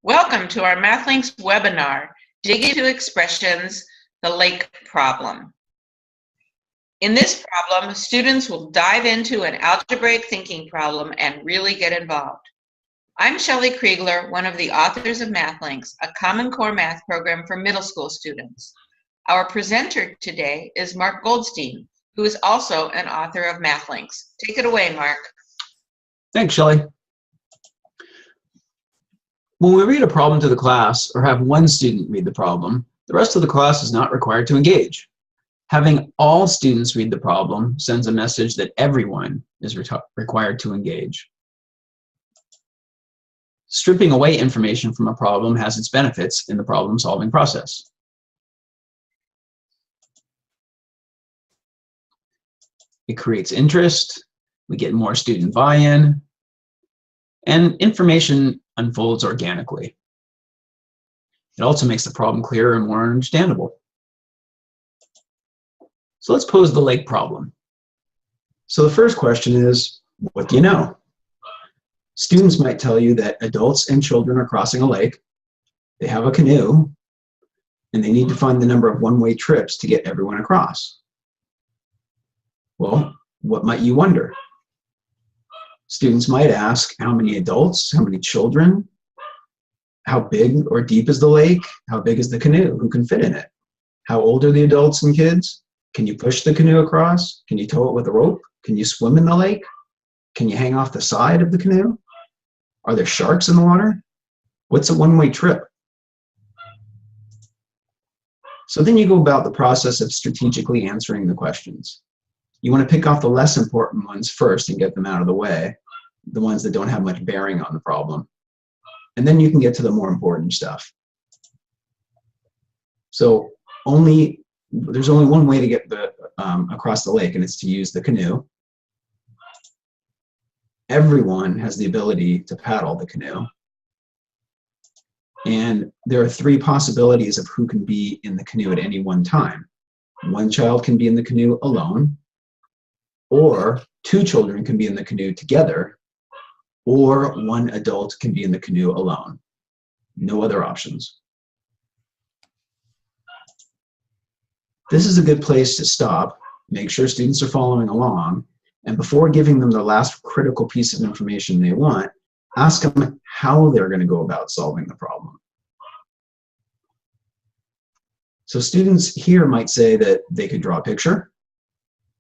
Welcome to our MathLinks webinar, Dig into Expressions, the Lake Problem. In this problem, students will dive into an algebraic thinking problem and really get involved. I'm Shelley Kriegler, one of the authors of MathLinks, a Common Core math program for middle school students. Our presenter today is Mark Goldstein, who is also an author of MathLinks. Take it away, Mark. Thanks, Shelley. When we read a problem to the class or have one student read the problem, the rest of the class is not required to engage. Having all students read the problem sends a message that everyone is required to engage. Stripping away information from a problem has its benefits in the problem-solving process. It creates interest, we get more student buy-in, and information unfolds organically. It also makes the problem clearer and more understandable. So let's pose the lake problem. So the first question is, what do you know? Students might tell you that adults and children are crossing a lake, they have a canoe, and they need to find the number of one-way trips to get everyone across. Well, what might you wonder? Students might ask, how many adults, how many children, how big or deep is the lake, how big is the canoe, who can fit in it, how old are the adults and kids, can you push the canoe across, can you tow it with a rope, can you swim in the lake, can you hang off the side of the canoe, are there sharks in the water, what's a one-way trip? So then you go about the process of strategically answering the questions. You want to pick off the less important ones first and get them out of the way, the ones that don't have much bearing on the problem. And then you can get to the more important stuff. So there's only one way to get across the lake, and it's to use the canoe. Everyone has the ability to paddle the canoe. And there are three possibilities of who can be in the canoe at any one time. One child can be in the canoe alone, or two children can be in the canoe together, or one adult can be in the canoe alone. No other options. This is a good place to stop, make sure students are following along, and before giving them the last critical piece of information they want, ask them how they're going to go about solving the problem. So students here might say that they could draw a picture,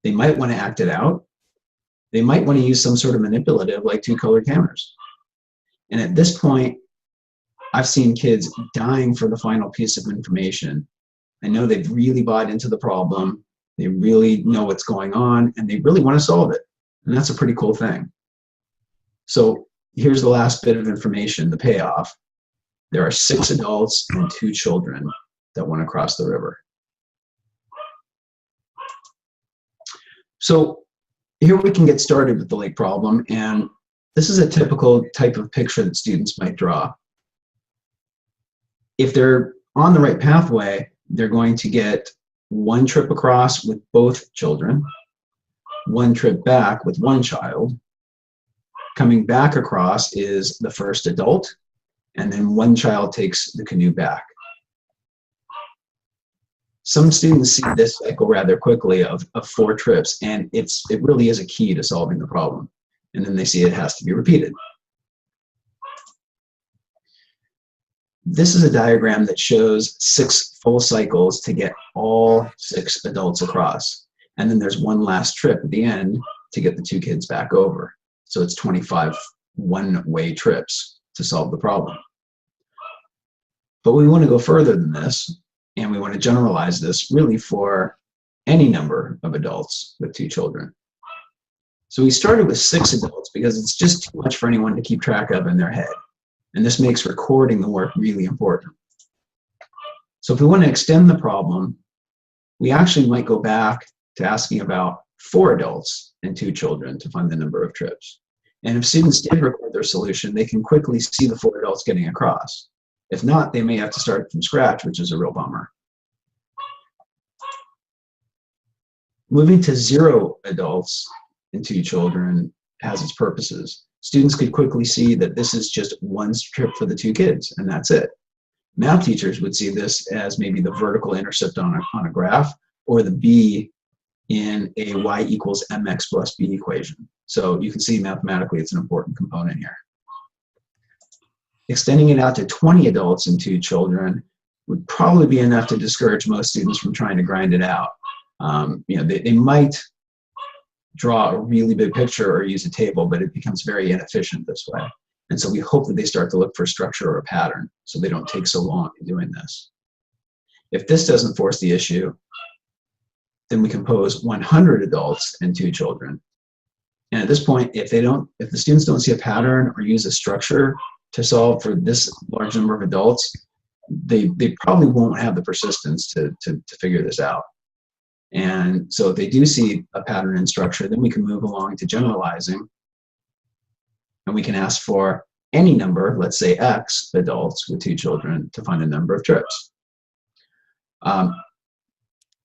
they might want to act it out, they might want to use some sort of manipulative like two-color cameras. And at this point, I've seen kids dying for the final piece of information. I know they've really bought into the problem, they really know what's going on, and they really want to solve it. And that's a pretty cool thing. So here's the last bit of information, the payoff. There are 6 adults and 2 children that want to cross the river. So here we can get started with the lake problem, and this is a typical type of picture that students might draw. If they're on the right pathway, they're going to get one trip across with both children, one trip back with one child. Coming back across is the first adult, and then one child takes the canoe back. Some students see this cycle rather quickly of 4 trips, and it really is a key to solving the problem. And then they see it has to be repeated. This is a diagram that shows 6 full cycles to get all 6 adults across. And then there's one last trip at the end to get the 2 kids back over. So it's 25 one-way trips to solve the problem. But we want to go further than this, and we want to generalize this really for any number of adults with 2 children. So we started with 6 adults because it's just too much for anyone to keep track of in their head. And this makes recording the work really important. So if we want to extend the problem, we actually might go back to asking about 4 adults and 2 children to find the number of trips. And if students did record their solution, they can quickly see the 4 adults getting across. If not, they may have to start from scratch, which is a real bummer. Moving to 0 adults and 2 children has its purposes. students could quickly see that this is just one strip for the two kids, and that's it. Math teachers would see this as maybe the vertical intercept on a graph, or the b in a y equals mx plus b equation. So you can see mathematically it's an important component here. Extending it out to 20 adults and 2 children would probably be enough to discourage most students from trying to grind it out. They might draw a really big picture or use a table, but it becomes very inefficient this way. And so we hope that they start to look for structure or a pattern so they don't take so long in doing this. If this doesn't force the issue, then we can pose 100 adults and 2 children. And at this point, if the students don't see a pattern or use a structure to solve for this large number of adults, they probably won't have the persistence to figure this out. And so if they do see a pattern and structure, then we can move along to generalizing. And we can ask for any number, let's say X adults with 2 children, to find a number of trips.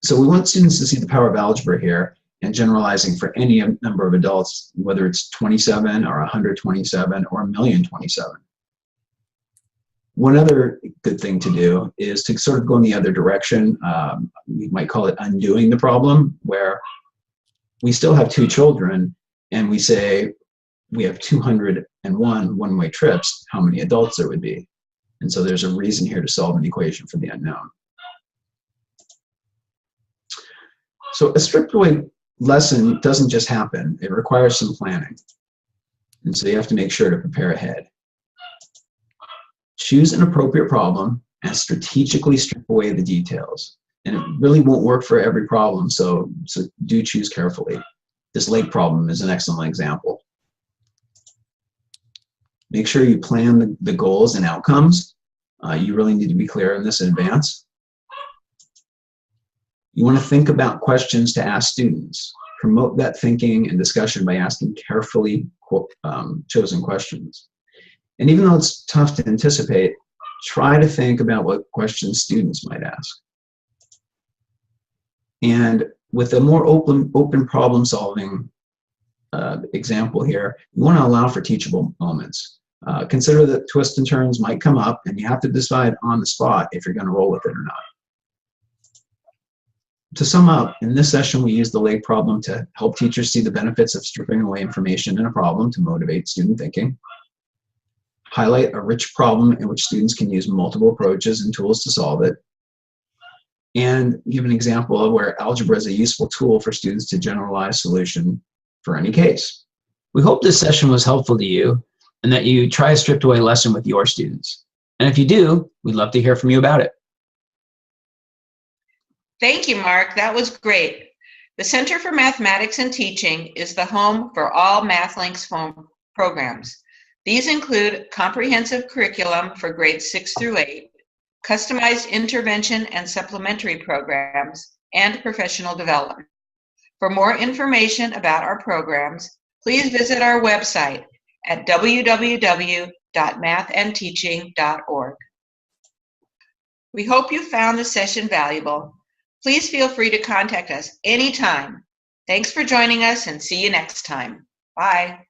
So we want students to see the power of algebra here and generalizing for any number of adults, whether it's 27 or 127 or 1,027. One other good thing to do is to sort of go in the other direction. We might call it undoing the problem, where we still have 2 children and we say we have 201 one-way trips, how many adults there would be. And so there's a reason here to solve an equation for the unknown. So a stripped away lesson doesn't just happen. It requires some planning. And so you have to make sure to prepare ahead. Choose an appropriate problem and strategically strip away the details. And it really won't work for every problem, so do choose carefully. This lake problem is an excellent example. Make sure you plan the goals and outcomes. You really need to be clear on this in advance. You want to think about questions to ask students. Promote that thinking and discussion by asking carefully chosen questions. And even though it's tough to anticipate, try to think about what questions students might ask. And with a more open problem-solving example here, you want to allow for teachable moments. Consider that twists and turns might come up, and you have to decide on the spot if you're going to roll with it or not. To sum up, in this session, we used the lake problem to help teachers see the benefits of stripping away information in a problem to motivate student thinking. Highlight a rich problem in which students can use multiple approaches and tools to solve it. And give an example of where algebra is a useful tool for students to generalize solution for any case. We hope this session was helpful to you and that you try a stripped away lesson with your students. And if you do, we'd love to hear from you about it. Thank you, Mark. That was great. The Center for Mathematics and Teaching is the home for all MathLinks programs. These include comprehensive curriculum for grades 6 through 8, customized intervention and supplementary programs, and professional development. For more information about our programs, please visit our website at www.mathandteaching.org. We hope you found the session valuable. Please feel free to contact us anytime. Thanks for joining us and see you next time. Bye.